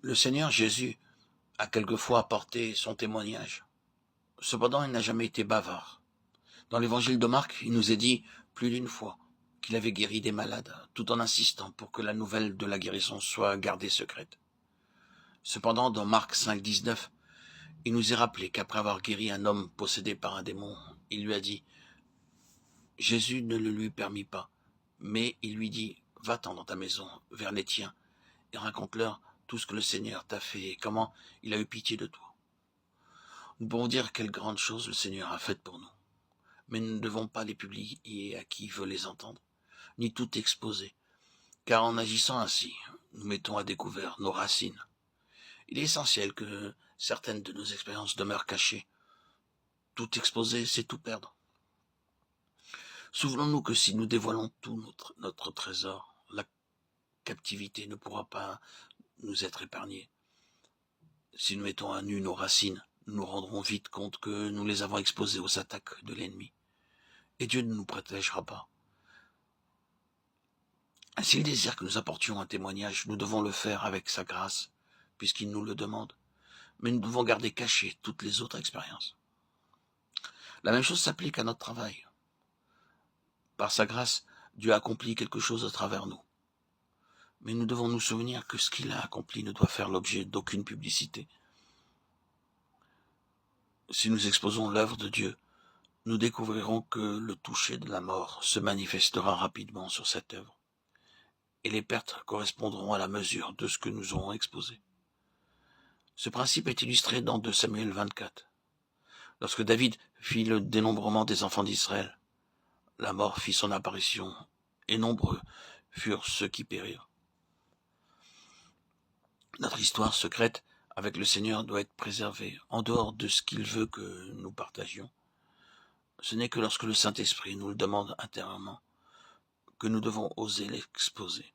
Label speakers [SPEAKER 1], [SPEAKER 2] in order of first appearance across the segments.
[SPEAKER 1] Le Seigneur Jésus a quelquefois apporté son témoignage. Cependant, il n'a jamais été bavard. Dans l'évangile de Marc, il nous est dit plus d'une fois qu'il avait guéri des malades, tout en insistant pour que la nouvelle de la guérison soit gardée secrète. Cependant, dans Marc 5, 19, il nous est rappelé qu'après avoir guéri un homme possédé par un démon, il lui a dit « Jésus ne le lui permit pas, mais il lui dit « Va-t'en dans ta maison, vers les tiens, et raconte-leur tout ce que le Seigneur t'a fait et comment il a eu pitié de toi. » Nous pouvons dire quelles grandes choses le Seigneur a faites pour nous, mais nous ne devons pas les publier à qui veut les entendre, ni tout exposer, car en agissant ainsi, nous mettons à découvert nos racines. Il est essentiel que certaines de nos expériences demeurent cachées. Tout exposer, c'est tout perdre. Souvenons-nous que si nous dévoilons tout notre trésor, la captivité ne pourra pas nous être épargnée. Si nous mettons à nu nos racines, nous nous rendrons vite compte que nous les avons exposées aux attaques de l'ennemi. Et Dieu ne nous protégera pas. S'il désire que nous apportions un témoignage, nous devons le faire avec sa grâce, puisqu'il nous le demande. Mais nous devons garder cachées toutes les autres expériences. La même chose s'applique à notre travail. Par sa grâce, Dieu a accompli quelque chose à travers nous. Mais nous devons nous souvenir que ce qu'il a accompli ne doit faire l'objet d'aucune publicité. Si nous exposons l'œuvre de Dieu, nous découvrirons que le toucher de la mort se manifestera rapidement sur cette œuvre, et les pertes correspondront à la mesure de ce que nous aurons exposé. Ce principe est illustré dans 2 Samuel 24. Lorsque David fit le dénombrement des enfants d'Israël, la mort fit son apparition, et nombreux furent ceux qui périrent. Notre histoire secrète avec le Seigneur doit être préservée, en dehors de ce qu'il veut que nous partagions. Ce n'est que lorsque le Saint-Esprit nous le demande intérieurement que nous devons oser l'exposer.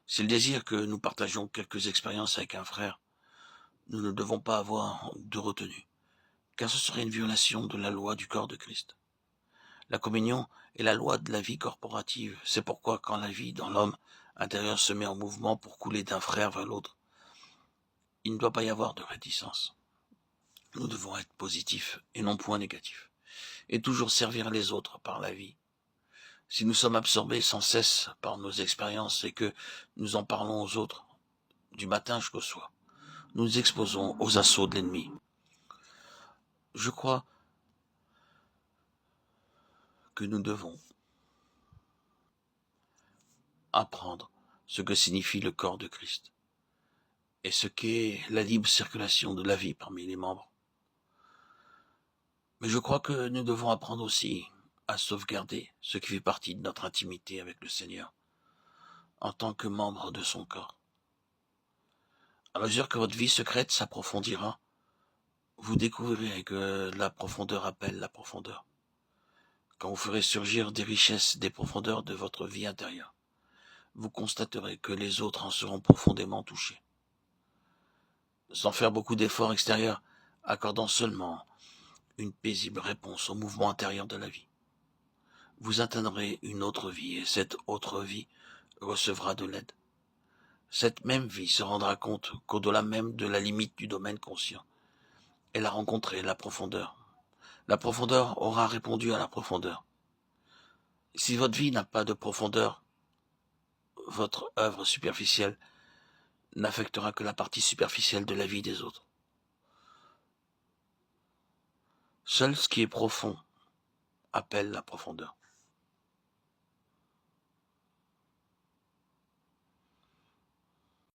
[SPEAKER 1] S'il désire que nous partagions quelques expériences avec un frère, nous ne devons pas avoir de retenue, car ce serait une violation de la loi du corps de Christ. La communion est la loi de la vie corporative. C'est pourquoi quand la vie dans l'homme intérieur se met en mouvement pour couler d'un frère vers l'autre, il ne doit pas y avoir de réticence. Nous devons être positifs et non point négatifs, et toujours servir les autres par la vie. Si nous sommes absorbés sans cesse par nos expériences et que nous en parlons aux autres, du matin jusqu'au soir, nous nous exposons aux assauts de l'ennemi. Je crois que nous devons apprendre ce que signifie le corps de Christ et ce qu'est la libre circulation de la vie parmi les membres. Mais je crois que nous devons apprendre aussi à sauvegarder ce qui fait partie de notre intimité avec le Seigneur en tant que membre de son corps. À mesure que votre vie secrète s'approfondira, vous découvrirez que la profondeur appelle la profondeur. Quand vous ferez surgir des richesses des profondeurs de votre vie intérieure, vous constaterez que les autres en seront profondément touchés. Sans faire beaucoup d'efforts extérieurs, accordant seulement une paisible réponse au mouvement intérieur de la vie, vous atteindrez une autre vie et cette autre vie recevra de l'aide. Cette même vie se rendra compte qu'au-delà même de la limite du domaine conscient, elle a rencontré la profondeur. La profondeur aura répondu à la profondeur. Si votre vie n'a pas de profondeur, votre œuvre superficielle n'affectera que la partie superficielle de la vie des autres. Seul ce qui est profond appelle la profondeur.